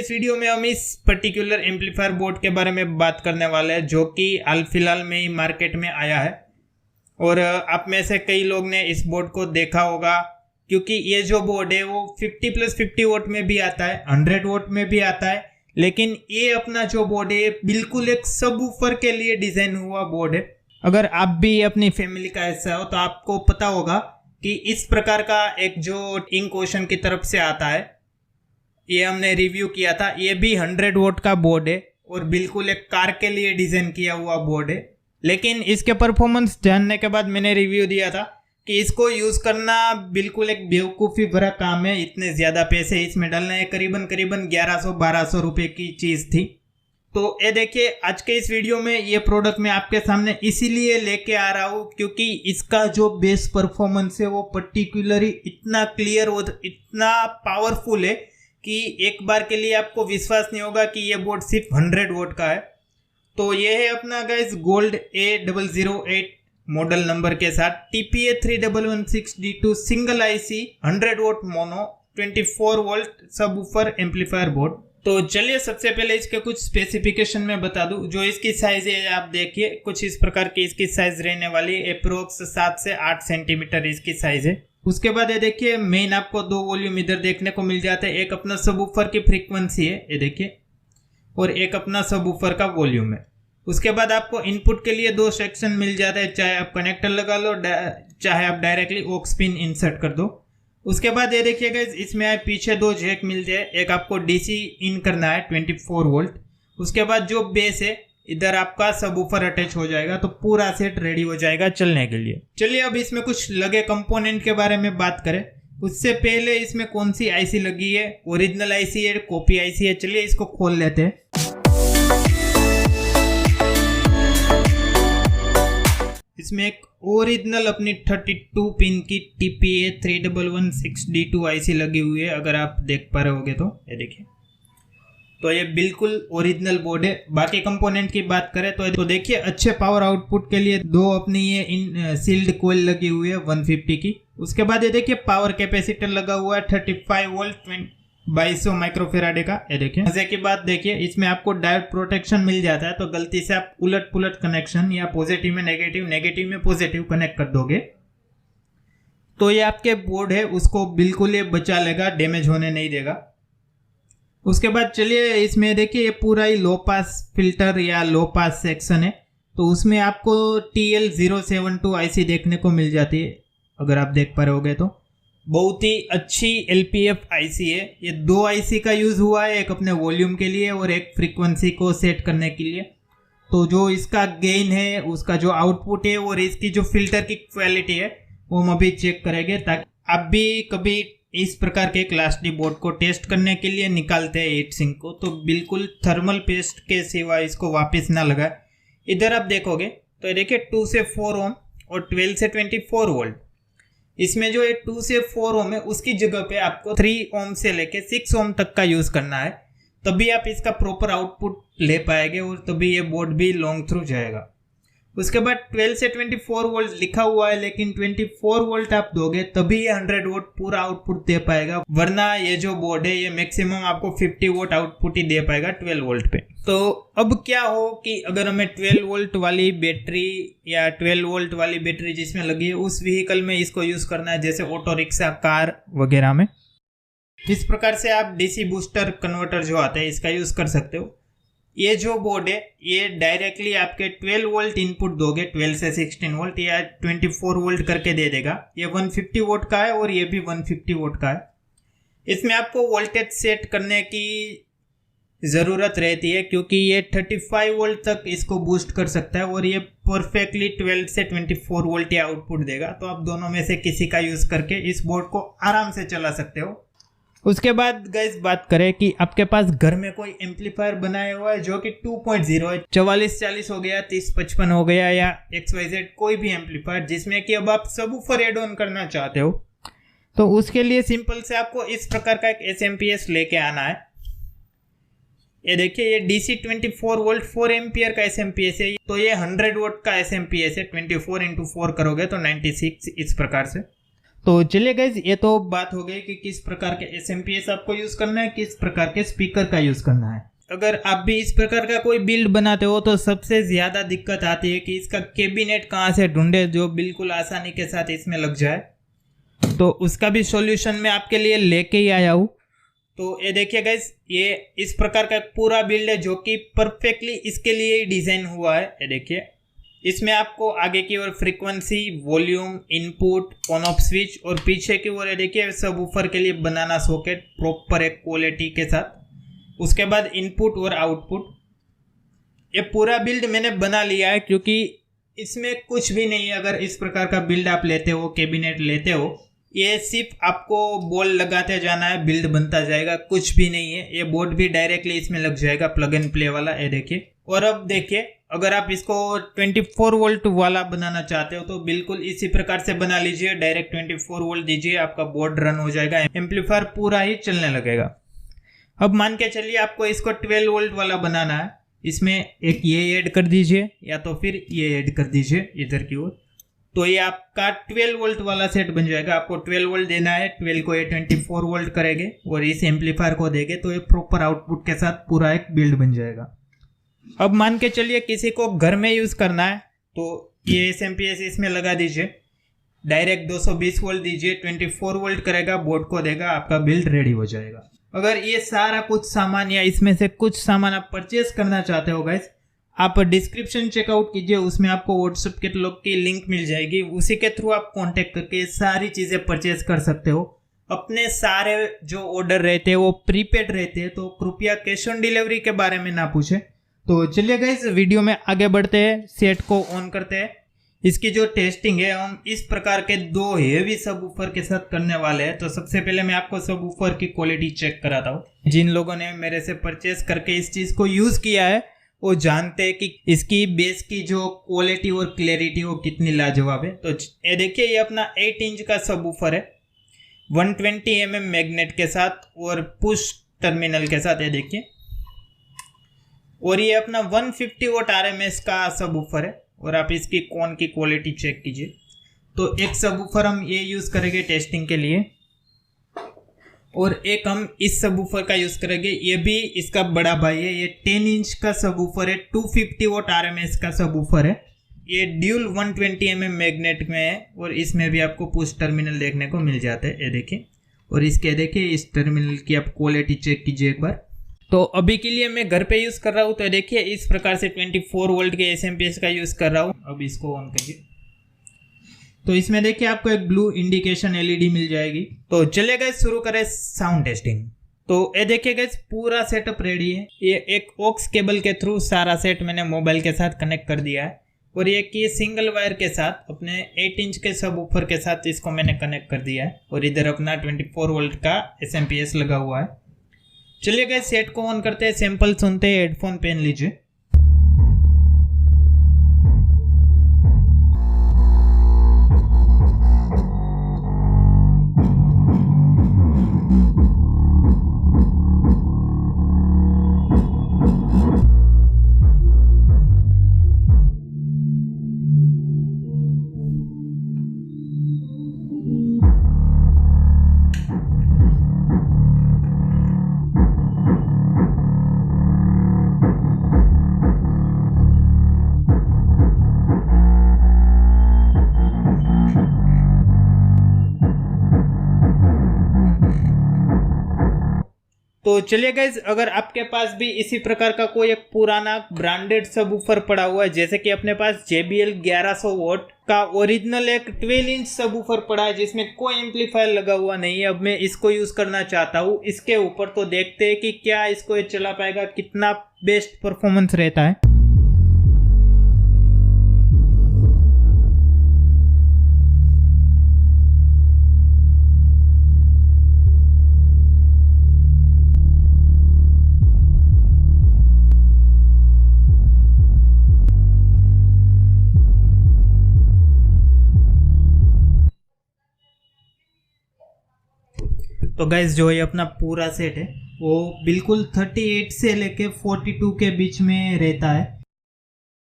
इस वीडियो में हम इस पर्टिकुलर एम्पलीफायर बोर्ड के बारे में बात करने वाले हैं जो कि हाल फिलहाल में ही मार्केट में आया है। और आप में से कई लोग ने इस बोर्ड को देखा होगा क्योंकि ये जो बोर्ड है वो 50+50 वोट में भी आता है, 100 वोट में भी आता है। लेकिन ये अपना जो बोर्ड है बिल्कुल एक सबवूफर के लिए डिजाइन हुआ बोर्ड है। अगर आप भी अपनी फैमिली का हिस्सा हो तो आपको पता होगा कि इस प्रकार का एक जो इंक ओशन की तरफ से आता है, ये हमने रिव्यू किया था। ये भी 100 वोट का बोर्ड है और बिल्कुल एक कार के लिए डिजाइन किया हुआ बोर्ड है। लेकिन इसके परफॉर्मेंस जानने के बाद मैंने रिव्यू दिया था कि इसको यूज़ करना बिल्कुल एक बेवकूफ़ी भरा काम है। इतने ज़्यादा पैसे इसमें डालना है, करीबन 1100-1200 रुपये की चीज़ थी। तो ये देखिए, आज के इस वीडियो में ये प्रोडक्ट मैं आपके सामने इसीलिए लेके आ रहा हूँ क्योंकि इसका जो बेस परफॉर्मेंस है वो पर्टिकुलरली इतना क्लियर और इतना पावरफुल है कि एक बार के लिए आपको विश्वास नहीं होगा कि ये बोर्ड सिर्फ 100 वोट का है। तो ये है अपना guys gold A008 model number के साथ TPA 3116D2 single IC 100 vote mono 24 volt subwoofer amplifier board. तो चलिए सबसे पहले इसके कुछ स्पेसिफिकेशन में बता दूं। जो इसकी साइज है आप देखिए, कुछ इस प्रकार की इसकी साइज रहने वाली है। अप्रोक्स 7 से 8 सेंटीमीटर इसकी साइज है। उसके बाद ये देखिए, मेन आपको 2 वॉल्यूम इधर देखने को मिल जाते हैं। एक अपना सबवूफर की फ्रीक्वेंसी है, ये देखिए, और एक अपना सबवूफर का वॉल्यूम है। उसके बाद आपको इनपुट के लिए 2 सेक्शन मिल जाता है, चाहे आप कनेक्टर लगा लो, चाहे आप डायरेक्टली ऑक्स पिन इंसर्ट कर दो। उसके बाद ये देखिएगा, इसमें पीछे 2 जैक मिलते हैं। एक आपको DC इन करना है 24 वोल्ट। उसके बाद जो बेस है इधर आपका सबवूफर अटैच हो जाएगा, तो पूरा सेट रेडी हो जाएगा चलने के लिए। चलिए अब इसमें कुछ लगे कंपोनेंट के बारे में बात करें। उससे पहले इसमें कौन सी IC लगी है, ओरिजिनल IC है, कॉपी IC है। चलिए इसको खोल लेते हैं। इसमें एक ओरिजिनल अपनी 32 पिन की TPA 3116D2 IC लगी हुई है, अगर आप देख पा रहे होगे तो ये देखिए। तो ये बिल्कुल ओरिजिनल बोर्ड है। बाकी कंपोनेंट की बात करें तो देखिए, अच्छे पावर आउटपुट के लिए 2 अपनी ये सील्ड कोयल लगी हुई है 150 की। उसके बाद ये देखिए, पावर कैपेसिटर लगा हुआ है 35 वोल्ट 2200 माइक्रोफेराडे का। ये देखिए, मजे की बात देखिए, इसमें आपको डायोड प्रोटेक्शन मिल जाता है। तो गलती से आप उलट पुलट कनेक्शन या पॉजिटिव में नेगेटिव, नेगेटिव में पॉजिटिव कनेक्ट कर दोगे तो ये आपके बोर्ड है उसको बिल्कुल ये बचा लेगा, डैमेज होने नहीं देगा। उसके बाद चलिए इसमें देखिए, ये पूरा ही लो पास फिल्टर या लो पास सेक्शन है। तो उसमें आपको TL072 IC देखने को मिल जाती है, अगर आप देख पा रहे होगे तो। बहुत ही अच्छी LPF IC है। ये 2 IC का यूज़ हुआ है, एक अपने वॉल्यूम के लिए और एक फ्रीक्वेंसी को सेट करने के लिए। तो जो इसका गेन है, उसका जो आउटपुट है और इसकी जो फिल्टर की क्वालिटी है वो हम अभी चेक करेंगे, ताकि आप भी कभी इस प्रकार के क्लास डी बोर्ड को टेस्ट करने के लिए निकालते हैं हीट सिंक को तो बिल्कुल थर्मल पेस्ट के सिवा इसको वापस ना लगाए। इधर आप देखोगे तो देखिए 2 से 4 ओम और 12 से 24 वोल्ट। इसमें जो 2 से 4 ओम है उसकी जगह पे आपको 3 ओम से लेके 6 ओम तक का यूज़ करना है, तभी आप इसका प्रॉपर आउटपुट ले पाएंगे और तभी ये बोर्ड भी लॉन्ग थ्रू जाएगा। उसके बाद 12 से 24 वोल्ट लिखा हुआ है, लेकिन 24 वोल्ट आप दोगे तभी ये 100 वोट पूरा आउटपुट दे पाएगा, वरना ये जो बोर्ड है ये मैक्सिमम आपको 50 वोट आउटपुट ही दे पाएगा 12 वोल्ट पे। तो अब क्या हो कि अगर हमें 12 वोल्ट वाली बैटरी या 12 वोल्ट वाली बैटरी जिसमें लगी है उस व्हीकल में इसको यूज़ करना है, जैसे ऑटो रिक्शा, कार वगैरह में। इस प्रकार से आप DC बूस्टर कन्वर्टर जो आते हैं इसका यूज़ कर सकते हो। ये जो बोर्ड है ये डायरेक्टली आपके 12 वोल्ट इनपुट दोगे, 12 से 16 वोल्ट या 24 वोल्ट करके दे देगा। ये 150 वोट का है और ये भी 150 वोट का है। इसमें आपको वोल्टेज सेट करने की ज़रूरत रहती है क्योंकि ये 35 वोल्ट तक इसको बूस्ट कर सकता है और ये परफेक्टली 12 से 24 वोल्ट ही आउटपुट देगा। तो आप दोनों में से किसी का यूज़ करके इस बोर्ड को आराम से चला सकते हो। उसके बाद गाइस बात करें कि आपके पास घर में कोई एम्पलीफायर बनाया हुआ है जो कि 2.0 है, 4440 हो गया, 3055 हो गया या XYZ कोई भी एम्पलीफायर जिसमें कि अब आप सबवूफर एड ऑन करना चाहते हो, तो उसके लिए सिंपल से आपको इस प्रकार का एक SMPS लेके आना है। ये देखिए, ये DC 24 वोल्ट 4 एम्पियर का SMPS है। तो ये 100 वोट का SMPS है। 24 × 4 करोगे तो 96 इस प्रकार से। तो चलिए गाइज, ये तो बात हो गई कि किस प्रकार के एसएमपीएस आपको यूज करना है, किस प्रकार के स्पीकर का यूज करना है। अगर आप भी इस प्रकार का कोई बिल्ड बनाते हो तो सबसे ज्यादा दिक्कत आती है कि इसका कैबिनेट कहाँ से ढूंढे जो बिल्कुल आसानी के साथ इसमें लग जाए। तो उसका भी सॉल्यूशन मैं आपके लिए लेके ही आया हूँ। तो ये देखिए गाइज, ये इस प्रकार का पूरा बिल्ड है जो कि परफेक्टली इसके लिए ही डिजाइन हुआ है। ये देखिए, इसमें आपको आगे की ओर frequency, volume, input, on off switch और पीछे की ओर देखिए सबवूफर के लिए बनाना सॉकेट प्रॉपर एक क्वालिटी के साथ। उसके बाद इनपुट और आउटपुट। ये पूरा बिल्ड मैंने बना लिया है क्योंकि इसमें कुछ भी नहीं है। अगर इस प्रकार का बिल्ड आप लेते हो, कैबिनेट लेते हो, ये सिर्फ आपको बॉल लगाते जाना है, बिल्ड बनता जाएगा, कुछ भी नहीं है। ये बोर्ड भी डायरेक्टली इसमें लग जाएगा, प्लग एंड प्ले वाला। ये देखिए, और अब देखिए, अगर आप इसको 24 वोल्ट वाला बनाना चाहते हो तो बिल्कुल इसी प्रकार से बना लीजिए। डायरेक्ट 24 वोल्ट दीजिए, आपका बोर्ड रन हो जाएगा, एम्पलीफायर पूरा ही चलने लगेगा। अब मान के चलिए आपको इसको 12 वोल्ट वाला बनाना है। इसमें एक ये ऐड कर दीजिए या तो फिर ये ऐड कर दीजिए इधर की ओर, तो ये आपका 12 वोल्ट वाला सेट बन जाएगा। आपको 12 वोल्ट देना है, 12 को ये 24 वोल्ट करेंगे और इस एम्पलीफायर को देंगे तो ये प्रॉपर आउटपुट के साथ पूरा एक बिल्ड बन जाएगा। अब मान के चलिए किसी को घर में यूज करना है तो ये एसएमपीएस इसमें लगा दीजिए, डायरेक्ट 220 वोल्ट दीजिए, 24 वोल्ट करेगा, बोर्ड को देगा, आपका बिल्ड रेडी हो जाएगा। अगर ये सारा कुछ सामान या इसमें से कुछ सामान आप परचेज करना चाहते हो गाइस, आप डिस्क्रिप्शन चेकआउट कीजिए, उसमें आपको व्हाट्सएप कैटलॉग की लिंक मिल जाएगी। उसी के थ्रू आप कांटेक्ट करके सारी चीज़ें परचेज कर सकते हो। अपने सारे जो ऑर्डर रहते हैं वो प्रीपेड रहते हैं, तो कृपया कैश ऑन डिलीवरी के बारे में ना पूछें। तो चलिए गाइस, वीडियो में आगे बढ़ते हैं, सेट को ऑन करते हैं। इसकी जो टेस्टिंग है हम इस प्रकार के 2 हेवी सबवूफर के साथ करने वाले हैं। तो सबसे पहले मैं आपको सबवूफर की क्वालिटी चेक कराता हूँ। जिन लोगों ने मेरे से परचेज करके इस चीज़ को यूज़ किया है वो जानते हैं कि इसकी बेस की जो क्वालिटी और क्लैरिटी वो कितनी लाजवाब है। तो ये देखिए, ये अपना 8 इंच का सबवूफर है 120 mm मैग्नेट के साथ और पुश टर्मिनल के साथ। ये देखिए, और ये अपना 150 वोट RMS का सबवूफर है। और आप इसकी कॉन की क्वालिटी चेक कीजिए। तो एक सबवूफर हम ये यूज़ करेंगे टेस्टिंग के लिए और एक हम इस सबवूफर का यूज़ करेंगे। ये भी इसका बड़ा भाई है, ये 10 इंच का सबवूफर है, 250 वोट RMS का सबवूफर है। ये ड्यूल 120 mm मैग्नेट में है और इसमें भी आपको पुश टर्मिनल देखने को मिल जाते हैं। ये देखिए, और इसके देखिए इस टर्मिनल की आप क्वालिटी चेक कीजिए एक बार। तो अभी के लिए मैं घर पे यूज़ कर रहा हूँ, तो देखिए इस प्रकार से 24 वोल्ट के एसएमपीएस का यूज़ कर रहा हूँ। अब इसको ऑन करिए तो इसमें देखिए आपको एक ब्लू इंडिकेशन एलईडी मिल जाएगी। तो चलिए गाइस, शुरू करें साउंड टेस्टिंग। तो ये देखिए गाइस, पूरा सेटअप रेडी है। ये एक ऑक्स केबल के थ्रू सारा सेट मैंने मोबाइल के साथ कनेक्ट कर दिया है और ये सिंगल वायर के साथ अपने 8 इंच के सबवूफर के साथ इसको मैंने कनेक्ट कर दिया है और इधर अपना 24 वोल्ट का एसएमपीएस लगा हुआ है। चलिए गाइस, सेट को ऑन करते हैं, सैंपल सुनते हैं। हेडफोन पहन लीजिए। तो चलिए गाइज, अगर आपके पास भी इसी प्रकार का कोई एक पुराना ब्रांडेड सबवूफर पड़ा हुआ है, जैसे कि अपने पास JBL 1100 वोट का ओरिजिनल एक 12 इंच सबवूफर पड़ा है जिसमें कोई एम्पलीफायर लगा हुआ नहीं है, अब मैं इसको यूज करना चाहता हूँ इसके ऊपर, तो देखते हैं कि क्या इसको ये चला पाएगा, कितना बेस्ट परफॉर्मेंस रहता है। तो गाइज, जो ये अपना पूरा सेट है वो बिल्कुल 38 से लेके 42 के बीच में रहता है।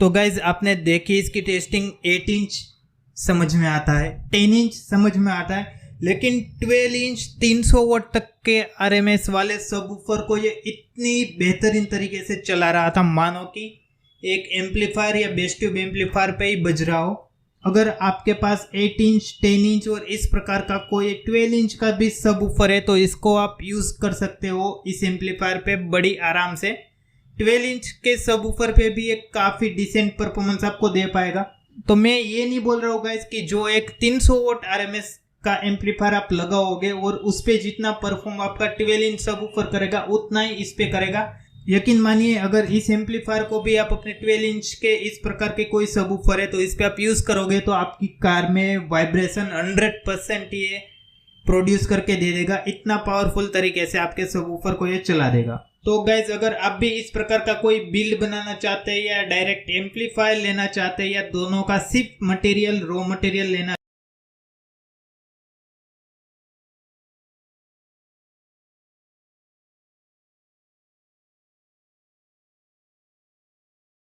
तो गाइज, आपने देखी इसकी टेस्टिंग 8 इंच समझ में आता है, 10 इंच समझ में आता है, लेकिन 12 इंच 300 वॉट तक के RMS वाले सबवूफर को ये इतनी बेहतरीन तरीके से चला रहा था, मानो कि एक एम्पलीफायर या बेस ट्यूब एम्पलीफायर पे ही बज रहा हो। अगर आपके पास 8 इंच 10 इंच और इस प्रकार का कोई 12 इंच का भी सबवूफर है तो इसको आप यूज कर सकते हो इस एम्पलीफायर पे बड़ी आराम से। 12 इंच के सबवूफर पे भी एक काफी डिसेंट परफॉर्मेंस आपको दे पाएगा। तो मैं ये नहीं बोल रहा हूँ गाइस कि जो एक 300 वोट RMS का एम्पलीफायर आप लगाओगे और उस पे जितना परफॉर्म आपका 12 इंच सबवूफर करेगा उतना ही इस पे करेगा। यकीन मानिए, अगर इस एम्पलीफायर को भी आप अपने 12 इंच के इस प्रकार के कोई सबवूफर है तो इस पे आप यूज करोगे तो आपकी कार में वाइब्रेशन 100% ये प्रोड्यूस करके दे देगा। इतना पावरफुल तरीके से आपके सबवूफर को ये चला देगा। तो गाइज, अगर आप भी इस प्रकार का कोई बिल्ड बनाना चाहते हैं या डायरेक्ट एम्पलीफायर लेना चाहते हैं या दोनों का सिर्फ मटेरियल रॉ मटेरियल लेना